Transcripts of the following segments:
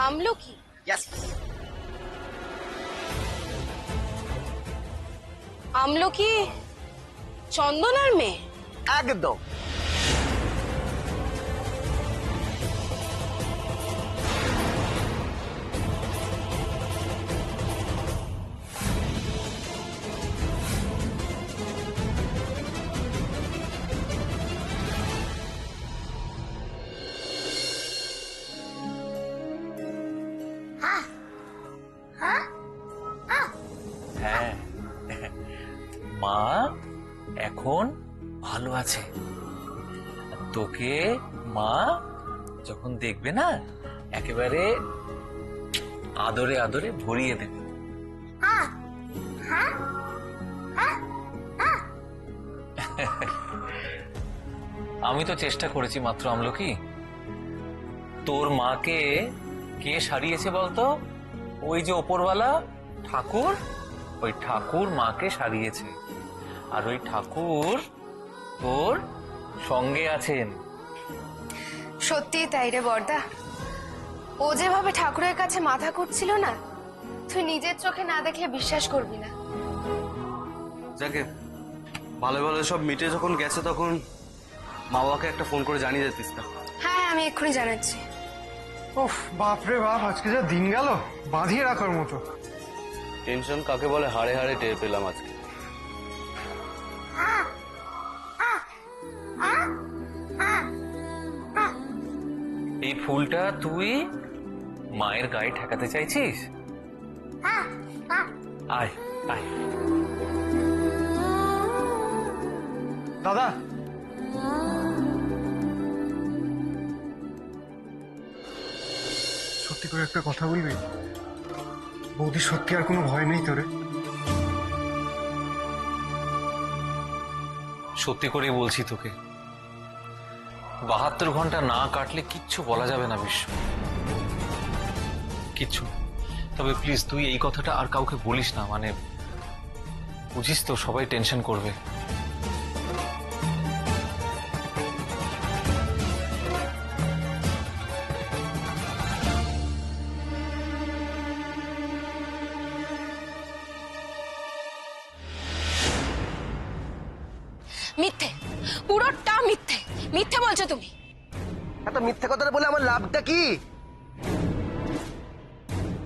আমলকি? ইয়েস। আমলকি চন্দনার মেয়ে? একদম। হ্যাঁ, মা এখন ভালো আছে। তোকে মা যখন দেখবে না একেবারে আদরে আদরে ভরিয়ে দেবে। আমি তো চেষ্টা করেছি মাত্র আমলকি। তোর মাকে কে সারিয়েছে বলতো? ওই যে ওপরওয়ালা ঠাকুর, ওই ঠাকুর মাকে সারিয়েছে। আর ওই ঠাকুর তোর সঙ্গে আছেন। সত্যি তাই রে বর্দা। ও যেভাবে ঠাকুরের কাছে মাথা করছিল না, তুই নিজের চোখে না দেখলে বিশ্বাস করবি না। যাকে ভালো ভালো সব মিটে যখন গেছে তখন মা বাবাকে একটা ফোন করে জানিয়ে দিতিস না? হ্যাঁ, আমি এক্ষুনি জানাচ্ছি। ওহ বাপরে বাপ, আজকে যা দিন গেল, বাঁধিয়ে রাখার মতো। টেনশন কাকে বলে হাড়ে হাড়ে টের পেলাম আজকে। এই ফুলটা তুই মায়ের গায়ে ঠেকাতে চাইছিস? আয় আয়। দাদা, সত্যি করে একটা কথা বলবি? বৌদি, সত্যি আর কোনো ভয় নেই তোরে? সত্যি করেই বলছি তোকে, 72 ঘন্টা না কাটলে কিচ্ছু বলা যাবে না বিশ্ব, কিচ্ছু। তবে প্লিজ তুই এই কথাটা আর কাউকে বলিস না, মানে বুঝিস তো সবাই টেনশন করবে। মিথ্যে, পুরোটা মিথ্যে। মিথ্যে বলছো তুমি। এত মিথ্যে কথা বলে আমার লাভটা কি?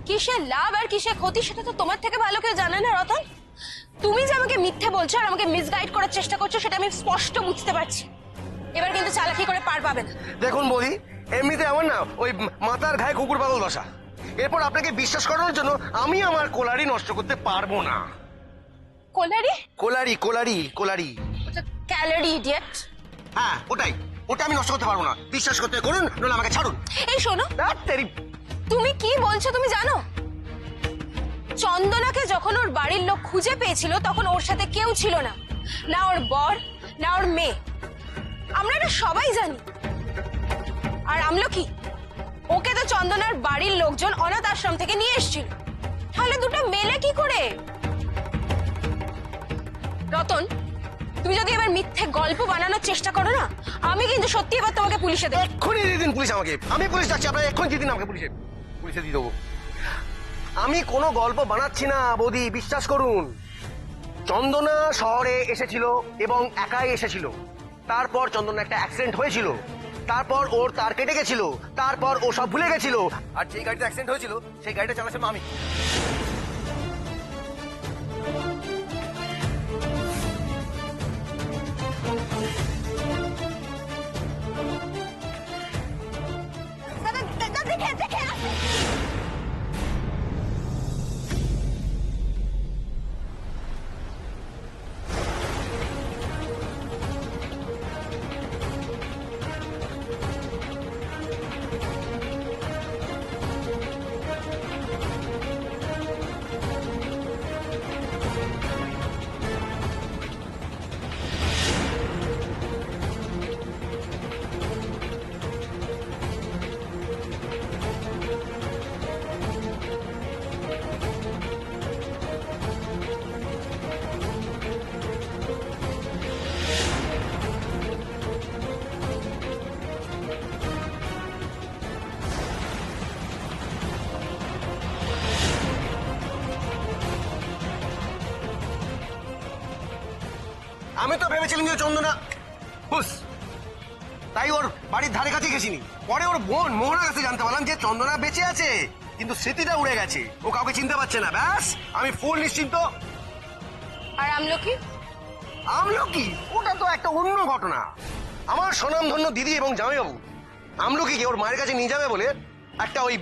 কিসের লাভ আর কিসের ক্ষতি সেটা তো তোমার থেকে ভালো কেউ জানে না রতন। তুমি যে আমাকে মিথ্যে বলছো আর আমাকে মিসগাইড করার চেষ্টা করছো সেটা আমি স্পষ্ট বুঝতে পারছি। এবার কিন্তু চালাকি করে পার পাবে না। দেখুন বলি, এমনিতে আমার না ওই মাথার ঘায়ে কুকুর পাগল বসা। এরপর আপনাকে বিশ্বাস করানোর জন্য আমি আমার কোলারি নষ্ট করতে পারবো না। কোলারি? Colliery colliery colliery. ওটা ক্যালোরি, ইডিয়েট। হ্যাঁ ওটাই, ওটা আমি নষ্ট করতে পারবো না। বিশ্বাস করতে করুন, নইলে আমাকে ছাড়ুন। এই শোনো, তেরি। তুমি কি বলছো তুমি জানো? চন্দনাকে যখন ওর বাড়ির লোক খুঁজে পেয়েছিল তখন ওর সাথে কেউ ছিল না, না ওর বর না ওর মেয়ে। আমরা এটা সবাই জানি। আর আমলকি, ওকে তো চন্দনার বাড়ির লোকজন অনাথ আশ্রম থেকে নিয়ে এসেছিল। তাহলে দুটো মেলে কি করে? রতন, তুমি যদি এবার মিথ্যে গল্প বানানোর চেষ্টা করো না, আমি কিন্তু সত্যি এবার তোমাকে পুলিশে দেবো। এক্ষুনি দিয়ে দিন পুলিশ আমাকে। আমি পুলিশ ডাকছি, আপনারা এক্ষুনি দিয়ে দিন আমাকে পুলিশে। পুলিশে দিয়ে দেবো। আমি কোনো গল্প বানাচ্ছি না বৌদি, বিশ্বাস করুন। চন্দনা শহরে এসেছিল এবং একাই এসেছিল। তারপর চন্দনা একটা অ্যাক্সিডেন্ট হয়েছিল। তারপর ওর তার কেটে গেছিল। তারপর ও সব ভুলে গেছিল। আর যে গাড়িতে অ্যাক্সিডেন্ট হয়েছিল সেই গাড়িটা চালাচ্ছিলাম আমি। আমি তো ভেবেছিলাম যে চন্দনা হুস, তাই ওর বাড়ির ধারে কাছে গেছিনি। পরে ওর বোন মোহনার কাছে জানতে পারলাম যে চন্দনা বেঁচে আছে, কিন্তু স্মৃতিটা উড়ে গেছে, ও কাউকে চিনতে পারছে না। ব্যাস আমি ফুল নিশ্চিন্ত। আর আমলকি? আমলকি ওটা তো একটা অন্য ঘটনা। আমার স্বনামধন্য দিদি এবং জামাইবাবু আমলকিকে ওর মায়ের কাছে নিয়ে যাবে বলে একটা ওই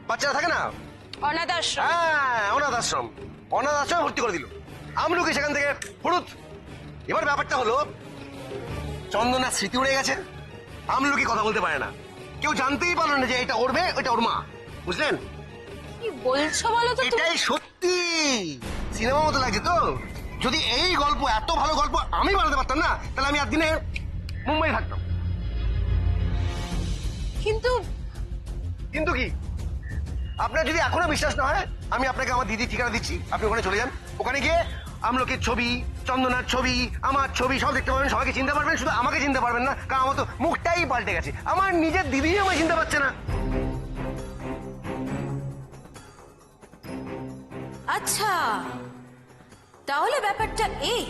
বাচ্চারা থাকে না, অনাথ আশ্রম। হ্যাঁ অনাথ আশ্রম, অনাথ আশ্রমে ভর্তি করে দিল। আমলকি সেখান থেকে ফুরুত। এবার ব্যাপারটা হলো চন্দনার স্মৃতি উড়ে গেছে, আমলকি কথা বলতে পারে না, কেউ জানতেই পারলো না যে এটা ওর মেয়ে, ওইটা ওর মা। বুঝলেন? কি বলছো বলো তো তুমি? এটাই সত্যি, সিনেমা মতো লাগছে তো। যদি এই গল্প, এত ভালো গল্প আমি বানাতে পারতাম না, তাহলে আমি একদিনে মুম্বাই থাকতাম। কিন্তু কিন্তু কি, আপনার যদি এখনো বিশ্বাস না হয়, আমি আপনাকে আমার দিদি ঠিকানা দিচ্ছি, আপনি ওখানে চলে যান। ওখানে গিয়ে আমলকির ছবি, চন্দনার ছবি, আমার ছবি সব দেখতে পারবেন, সবাইকে চিনতে পারবেন। শুধু আমাকে চিনতে পারবেন না, কারণ আমার তো মুখটাই পাল্টে গেছে। আমার নিজের দিদি আমায় চিনতে পারছে না। আচ্ছা, তাহলে ব্যাপারটা এই,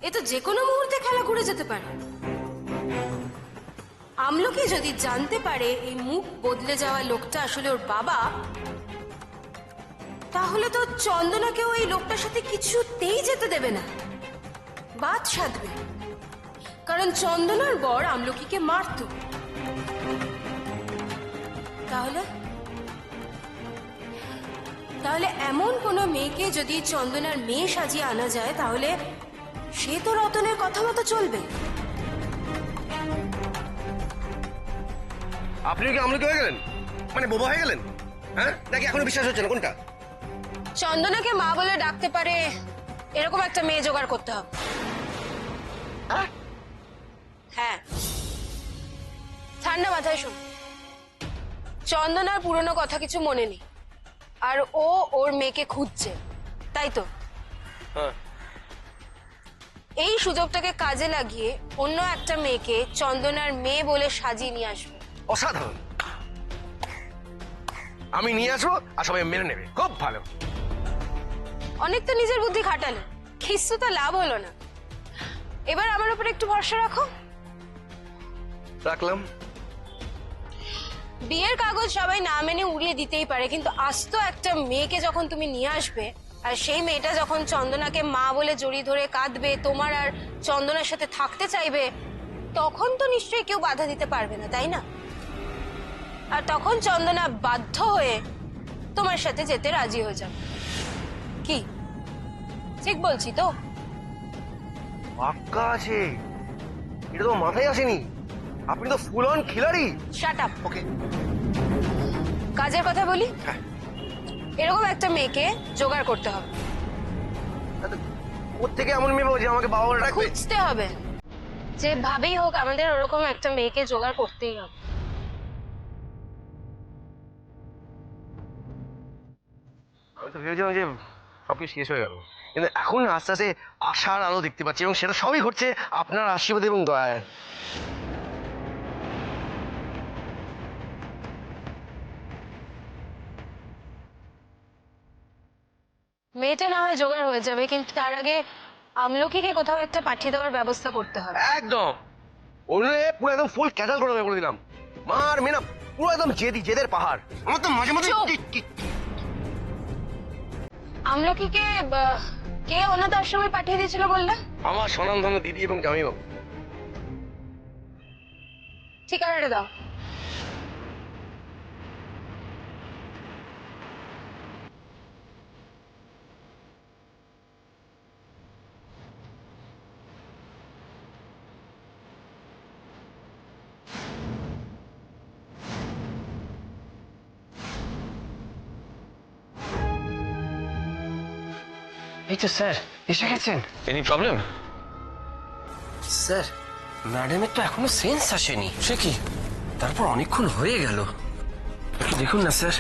এ তো যে কোনো মুহূর্তে খেলা ঘুরে যেতে পারে। আমলকি যদি জানতে পারে এই মুখ বদলে যাওয়া লোকটা আসলে ওর বাবা, তাহলে তো চন্দনাকেও এই লোকটার সাথে কিছুতেই যেতে দেবে না, বাদ সাধবে। কারণ চন্দনার বর আমলকিকে মারতো। তাহলে তাহলে এমন কোনো মেয়েকে যদি চন্দনার মেয়ে সাজিয়ে আনা যায়, তাহলে সে তো রতনের কথা মতো চলবে। আপনি কি আমলকি হয়ে গেলেন, মানে বোবা হয়ে গেলেন? হ্যাঁ, নাকি এখনো বিশ্বাস হচ্ছে না? কোনটা? চন্দনাকে মা বলে ডাকতে পারে এরকম একটা মেয়ে জোগাড় করতে হবে। হ্যাঁ, ঠান্ডা মাথায় শোন, চন্দনার পুরনো কথা কিছু মনে নেই, আর ও ওর মেয়েকে খুঁজছে, তাই তো? হ্যাঁ। এই সুযোগটাকে কাজে লাগিয়ে অন্য একটা মেয়েকে চন্দনার মেয়ে বলে সাজিয়ে নিয়ে আসবে। অসাধারণ, আমি নিয়ে আসবো আর সবাই মেনে নেবে। খুব ভালো। অনেক তো নিজের বুদ্ধি খাটালে, কিছু তো লাভ হলো না। এবার আমার উপর একটু ভরসা রাখো। রাখলাম। বিয়ের কাগজ সবাই না মেনে উড়িয়ে দিতেই পারে, কিন্তু আস্ত একটা মেয়েকে যখন তুমি নিয়ে আসবে, আর সেই মেয়েটা যখন চন্দনাকে মা বলে জড়িয়ে ধরে কাঁদবে, তোমার আর চন্দনার সাথে থাকতে চাইবে, তখন তো নিশ্চয়ই কেউ বাধা দিতে পারবে না, তাই না? আর তখন চন্দনা বাধ্য হয়ে তোমার সাথে যেতে রাজি হয়ে যাবে। কি ঠিক বলছি তো? পাক্কা আছে, এটা তো মাথায় আসেনি। আপনি তো full on Khiladi. Shut up. ওকে, কাজের কথা বলি। হ্যাঁ। এরকম একটা মেয়েকে জোগাড় করতে হবে, ওর থেকে এমন মেয়ে পাবো যে আমাকে বাবা বলে ডাকবে? খুঁজতে হবে। যেভাবেই হোক আমাদের ওরকম একটা মেয়েকে জোগাড় করতেই হবে। আমি তো ভেবেছিলাম যে সবকিছু শেষ হয়ে গেল, কিন্তু এখন আস্তে আস্তে আশার আলো দেখতে পাচ্ছি, এবং সেটা সবই ঘটছে আপনার আশীর্বাদ এবং দয়ায়। মেয়েটা না হয় জোগাড় হয়ে যাবে, কিন্তু তার আগে আমলকিকে কোথাও একটা পাঠিয়ে দেওয়ার ব্যবস্থা করতে হবে। একদম, ওরে পুরো একদম ফুল ক্যাটাল করে দিলাম। মার মেনা পুরো একদম জেদের পাহাড়। আমার তো মাঝে মাঝে চুপ! আমলকিকে কে অনাথ আশ্রমে পাঠিয়ে দিয়েছিল বললে? আমার স্বনামধন্য দিদি এবং জামাইবাবু। ঠিকানাটা দাও। এই তো স্যার এসে গেছেন। Any problem? স্যার ম্যাডামের তো এখনো সেন্স আসেনি। সে কি? তারপর অনেকক্ষণ হয়ে গেল, একটু দেখুন না স্যার।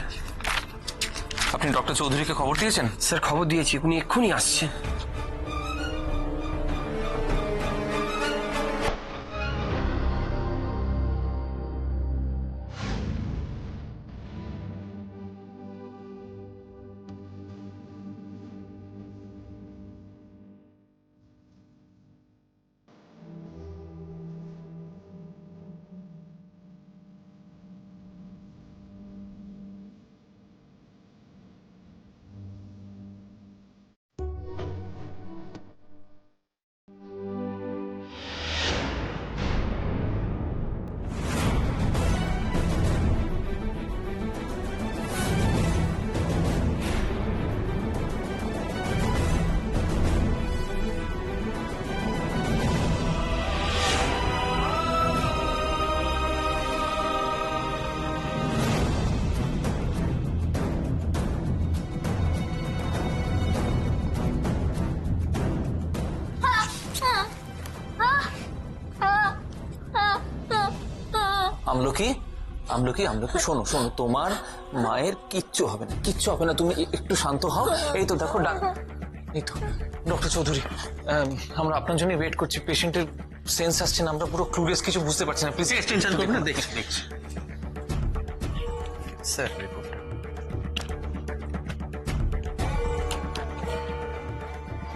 আপনি ডক্টর চৌধুরীকে খবর দিয়েছেন? স্যার খবর দিয়েছি, উনি এক্ষুনি আসছেন। আমলকি আমলকি আমলকি, শোনো শোনো, তোমার মায়ের কিচ্ছু হবে না, কিচ্ছু হবে না, তুমি একটু শান্ত হও। এই তো দেখো এই তো ডক্টর চৌধুরী, আমরা আপনার জন্য ওয়েট করছি। পেশেন্টের সেন্স আসছে না, আমরা পুরো ক্লুলেস, কিছু বুঝতে পারছি না। প্লিজ টেনশন করবেন না, দেখছি দেখছি। স্যার রিপোর্টটা।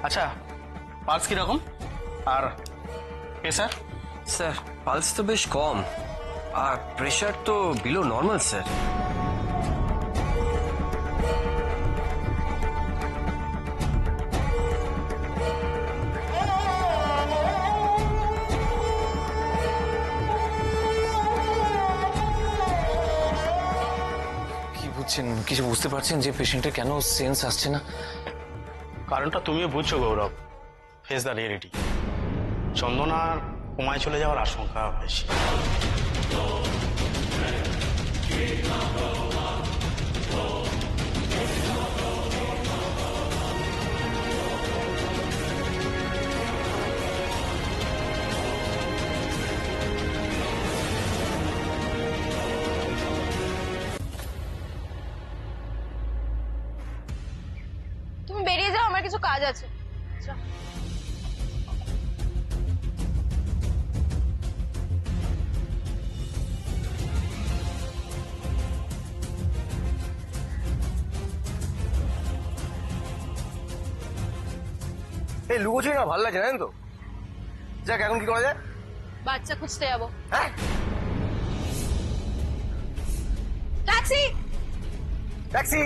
আচ্ছা, পালস কিরকম আর প্রেসার? স্যার পালস তো বেশ কম, আর প্রেশার তো বিলো নর্মাল স্যার। কি বুঝছেন, কিছু বুঝতে পারছেন যে পেশেন্টের কেন সেন্স আসছে না? কারণটা তুমিও বুঝছো গৌরব, ফেস দ্য রিয়েলিটি। চন্দনার কোমায় চলে যাওয়ার আশঙ্কা বেশি। তুমি বেরিয়ে যাও, আমার কিছু কাজ আছে। যাও। এই লুকোচুরি না ভালো লাগছে, জানেন তো? যাক, এখন কি করা যায়? বাচ্চা খুঁজতে যাবো। হ্যাঁ, ট্যাক্সি। ট্যাক্সি।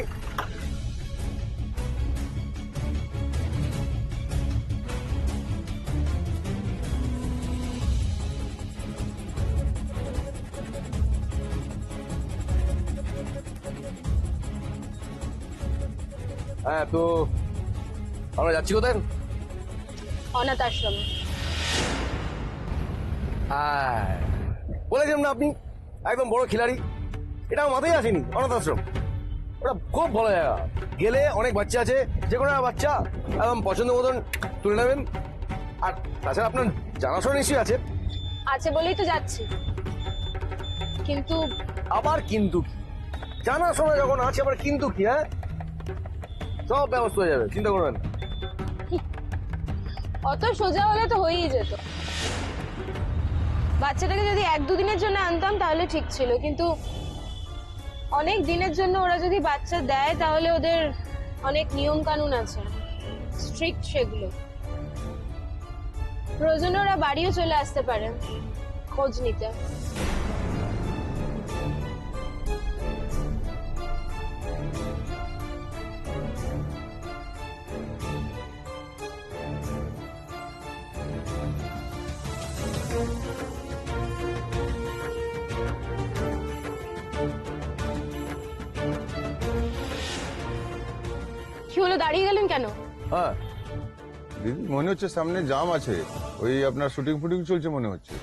হ্যাঁ, তো আমরা যাচ্ছি কোথায়? অনাথ আশ্রমে। হ্যাঁ, বলেছিলাম না আপনি একদম বড় খিলাড়ি। এটা আমার মাথায় আসেনি। অনাথ আশ্রম ওটা খুব ভালো জায়গা, গেলে অনেক বাচ্চা আছে, যে কোনো একটা বাচ্চা একদম পছন্দ মতন তুলে নেবেন। আর তাছাড়া আপনার জানাশোনা নিশ্চয়ই আছে। আছে বলেই তো যাচ্ছি, কিন্তু আবার কিন্তু কি? জানাশোনা যখন আছে আবার কিন্তু কি? হ্যাঁ, সব ব্যবস্থা হয়ে যাবে, চিন্তা করবেন না। অত সোজা হলে তো হয়েই যেত। বাচ্চাটাকে যদি 1-2 দিনের জন্য আনতাম তাহলে ঠিক ছিল, কিন্তু অনেক দিনের জন্য ওরা যদি বাচ্চা দেয় তাহলে ওদের অনেক নিয়ম কানুন আছে, স্ট্রিক্ট সেগুলো। প্রয়োজনে ওরা বাড়িও চলে আসতে পারে খোঁজ নিতে। কি হলো, দাঁড়িয়ে গেলেন কেন? হ্যাঁ দিদি, মনে হচ্ছে সামনে জাম আছে, ওই আপনার শুটিং ফুটিং চলছে মনে হচ্ছে।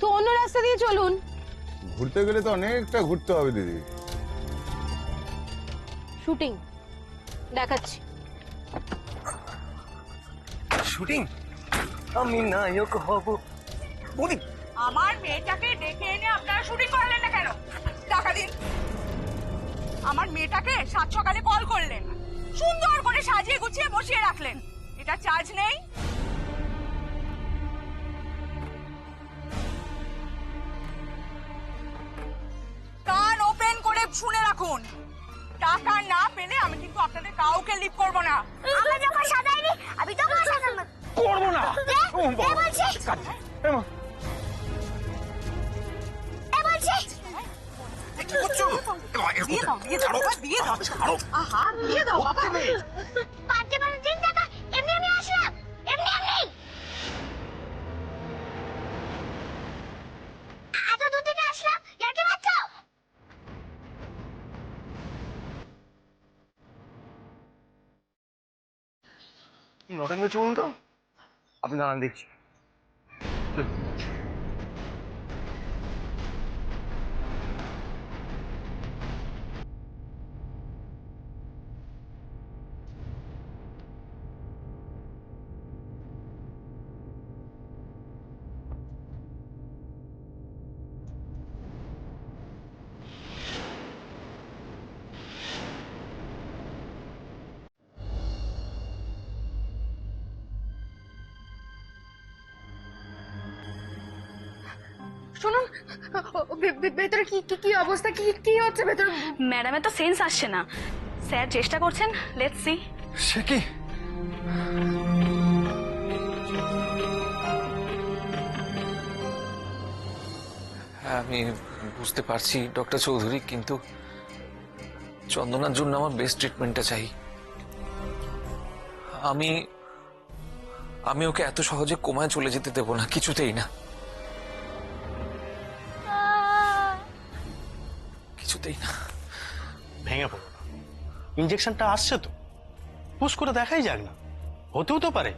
তো অন্য রাস্তা দিয়ে চলুন। ঘুরতে গেলে তো অনেকটা ঘুরতে হবে দিদি। শুটিং দেখাচ্ছি। শুটিং? আমি নায়ক হব। বৌদি, আমার মেয়েটাকে ডেকে এনে আপনারা শুটিং করালেন না কেন? টাকা দিন। আমার মেয়েটাকে 7 সকালে কল করলেন, সুন্দর করে সাজিয়ে গুছিয়ে বসিয়ে রাখলেন, এটা চার্জ নেই? কান ওপেন করে শুনে রাখুন, টাকা না পেলে আমি কিন্তু আপনাদের কাউকে লিভ করব না। আমরা যখন সাজাইনি, আমি তো কোনো সাজাবো না। করবো না। বলছি কি করছো? দিয়ে দাও, দিয়ে দাও, দিয়ে দাও, ছাড়ো। আহা, দিয়ে দাও বাবা। পাঁচটা মানুষ দিন টাকা এমনি এমনি আসলাম, এমনি এমনি। এত দূর থেকে আসলাম, ইয়ার্কি মারছো? নটা নিয়ে চলুন তো। আপনি দাঁড়ান, দেখছি। শুনুন, ভেতরে কি কি কি অবস্থা, কি কি হচ্ছে ভেতরে? ম্যাডামের তো সেন্স আসছে না, স্যার চেষ্টা করছেন, লেটস সি। সে কি? হ্যাঁ আমি বুঝতে পারছি ডক্টর চৌধুরী, কিন্তু চন্দনার জন্য আমার বেস্ট ট্রিটমেন্টটা চাই। আমি আমি ওকে এত সহজে কোমায় চলে যেতে দেবো না, কিছুতেই না, কিছুতেই না। ভেঙে পড়ো না, ইঞ্জেকশনটা আসছে তো, পুশ করে দেখাই যাক না, হতেও তো পারে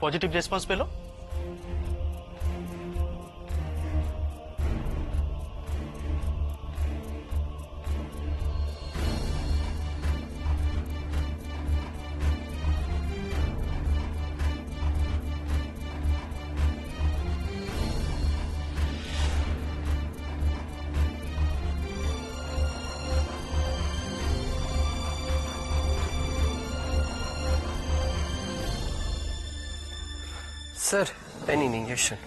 পজিটিভ রেসপন্স পেলো। Sir, pen injection.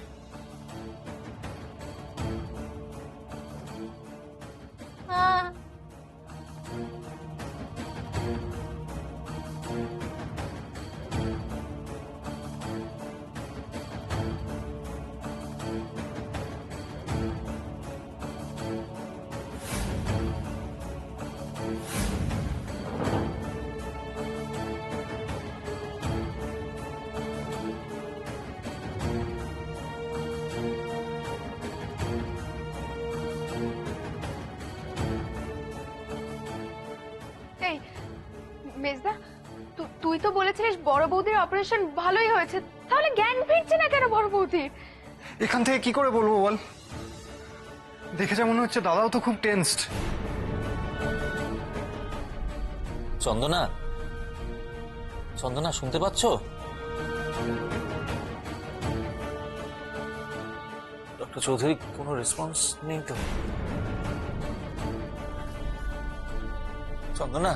এই মেজদা, তুই তো বলেছিলিস বড় বৌদির অপারেশন ভালোই হয়েছে, তাহলে জ্ঞান ফিরছে না কেন বড় বৌদির? এখান থেকে কি করে বলবো বল? দেখে যা মনে হচ্ছে দাদাও তো খুব টেনসড। চন্দনা, চন্দনা শুনতে পাচ্ছ? ডক্টর চৌধুরী কোনো রেসপন্স নেই তো? চন্দনা,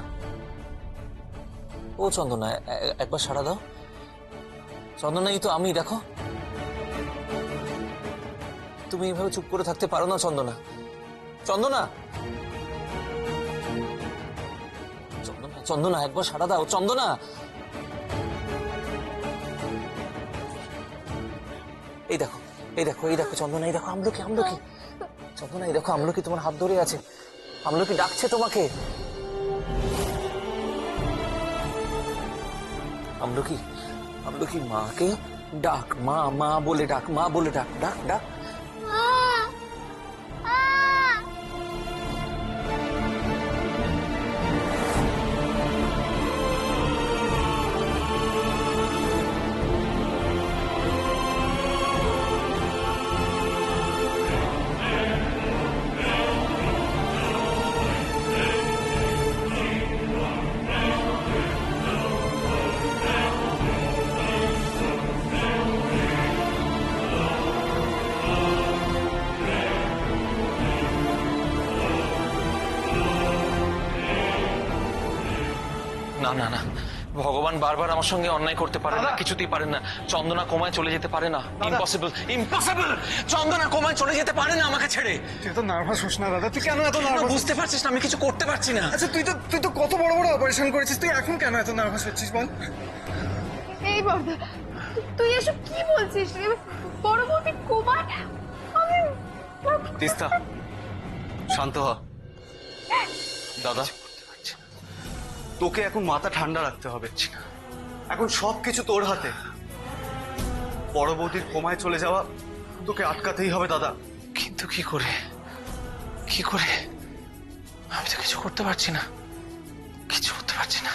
ও চন্দনা, একবার সাড়া দাও। চন্দনা, এই তো আমি, দেখো। তুমি এইভাবে চুপ করে থাকতে পারো না চন্দনা। চন্দনা, চন্দনা, চন্দনা, একবার সাড়া দাও চন্দনা। এই দেখো, এই দেখো, এই দেখো চন্দনা, এই দেখো আমলকি, আমলকি। চন্দনা, এই দেখো আমলকি তোমার হাত ধরে আছে, আমলকি ডাকছে তোমাকে। আমলকি, আমলকি মাকে ডাক, মা, মা বলে ডাক, মা বলে ডাক, ডাক, ডাক। না না না, ভগবান বারবার আমার সঙ্গে অন্যায় করতে পারেন না, কিছুতেই পারেন না। চন্দনা কোমায় চলে যেতে পারে না, ইম্পসিবল, ইম্পসিবল। চন্দনা কোমায় চলে যেতে পারে না আমাকে ছেড়ে। তুই তো নার্ভাস হোস না দাদা, তুই কেন এত নার্ভাস? বুঝতে পারছিস না আমি কিছু করতে পারছি না? আচ্ছা তুই তো কত বড় বড় অপারেশন করেছিস, তুই এখন কেন এত নার্ভাস হচ্ছিস বল? এই বড়দা, তুই এসব কি বলছিস? বড় বৌদি কোমায়? আমি তিস্তা, শান্ত হ। দাদা, তোকে এখন মাথা ঠান্ডা রাখতে হবে, এখন সবকিছু তোর হাতে। বড় বৌদির কোমায় চলে যাওয়া তোকে আটকাতেই হবে দাদা। কিন্তু কি করে, কি করে? আমি তো কিছু করতে পারছি না, কিছু করতে পারছি না।